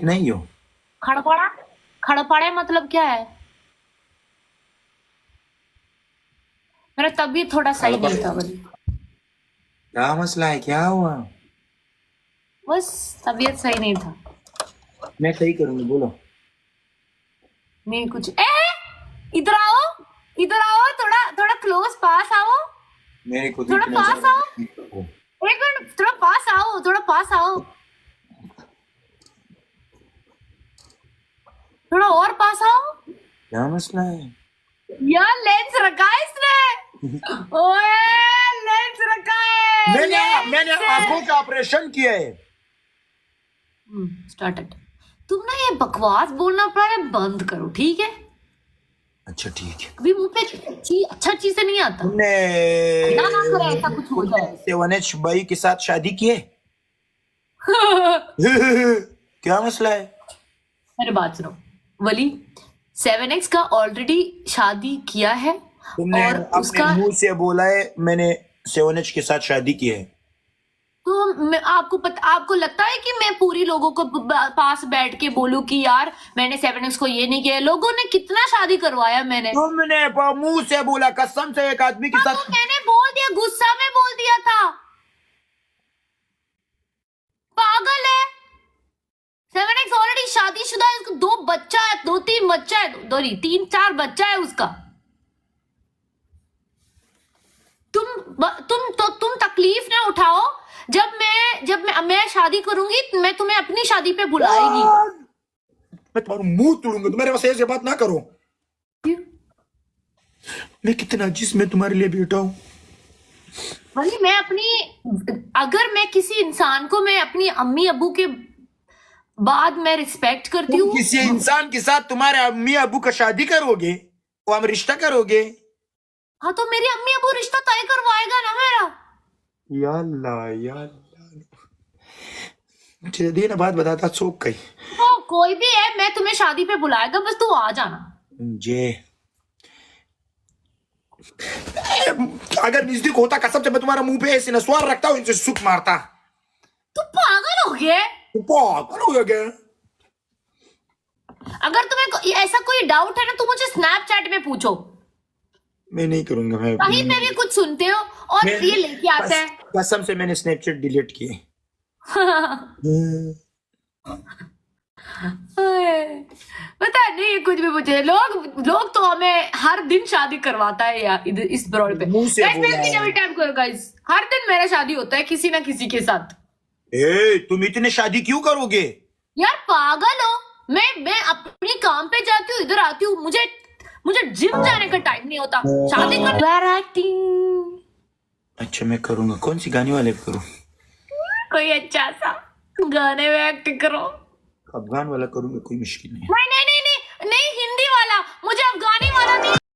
नहीं हो। खड़पड़ा खड़पड़े मतलब क्या है? मेरा तबीयत थोड़ा सही नहीं था वली। क्या मसला है, क्या हुआ? बस तबीयत सही नहीं था। मैं सही करूंगी, बोलो। नहीं कुछ इधर आओ, इधर आओ, थोड़ा थोड़ा क्लोज पास आओ, मेरे को थोड़ा इतना पास आओ, ज्यादा एक मिनट, थोड़ा पास आओ, थोड़ा पास आओ, थोड़ा और पास आओ। क्या मसला है? यार लेंस रखा है इसने। ओए लेंस रखा है, मैंने लेंस। आंखों का ऑपरेशन किया है। स्टार्टेड। तुम ना ये बकवास बोलना पड़ा बंद करो, ठीक है? अच्छा ठीक है। अभी मुंह पे अच्छा चीज से नहीं आता। तुमने ना ना करे ऐसा कुछ हो जाए। सेवनेश भाई के साथ शादी की है? क्या मसला है? मेरे बात सुनो वली, 7X का ऑलरेडी शादी किया है तुमने और अपने उसका मुंह से बोला है मैंने सेवनेश के साथ शादी की है। तो आपको लगता है कि मैं पूरी लोगों को पास बैठ के बोलूं कि यार मैंने 7X को ये नहीं किया? लोगों ने कितना शादी करवाया मैंने। तुमने मुंह से बोला, कसम से, एक आदमी के हाँ, साथ। तो मैंने बोल दिया, गुस्सा में बोल दिया था। पागल है। 7X ऑलरेडी शादीशुदा है, उसको 2 बच्चा है, 2-3 बच्चा है, दो नहीं 3-4 बच्चा है उसका। तुम तकलीफ ना उठाओ। जब मैं शादी करूंगी, मैं तुम्हें अपनी शादी पे बुलाएगी। मैं तुम्हारा मुंह तोड़ूंगा, तुम्हारे पास ऐसे बात ना करो। मैं कितना जिसमें तुम्हारे लिए बैठा हूं। वही अगर मैं किसी इंसान को मैं अपनी अम्मी अबू के बाद मैं रिस्पेक्ट करती तुम हूँ। किसी इंसान के साथ तुम्हारे अम्मी अबू का शादी करोगे, वो हम रिश्ता करोगे? हाँ, तो मेरी अम्मी अबू रिश्ता तय करवाएगा ना मेरा। या अल्लाह, या अल्लाह। मुझे दिन बाद बताता चौक गई। तो कोई भी है, मैं तुम्हें शादी पे बुलाएगा, बस तू आ जाना। मुझे अगर नजदीक होता, कसम से मैं तुम्हारा मुंह पे ऐसे नसवार रखता हूँ, इनसे सुख मारता। तू पागल हो गया है? पागल हो गया? अगर तुम्हें ऐसा कोई डाउट है ना, तो मुझे स्नैपचैट में पूछो। मैं नहीं करूंगा। मैं कहीं पे भी कुछ सुनते हो और ये लेके आता है। कसम से मैंने स्नैपचैट डिलीट किए। पता नहीं कुछ भी पूछे लोग तो हमें हर दिन शादी करवाता है यार इस ब्रॉड पे। मुंह से गाइस बोला प्लीज है। टाइम करो गाइस, हर दिन मेरा शादी होता है किसी ना किसी के साथ। तुम इतने शादी क्यों करोगे? यार पागल हो। मैं अपनी काम पे जाती हूँ, इधर आती हूँ, मुझे जिम जाने का टाइम नहीं होता। शादी करने एक्टिंग। अच्छा मैं करूंगा। कौन सी गाने वाले करूं? कोई अच्छा सा गाने में एक्टिंग करो। अफगान वाला करूंगा, कोई मुश्किल नहीं है। नहीं नहीं नहीं नहीं नहीं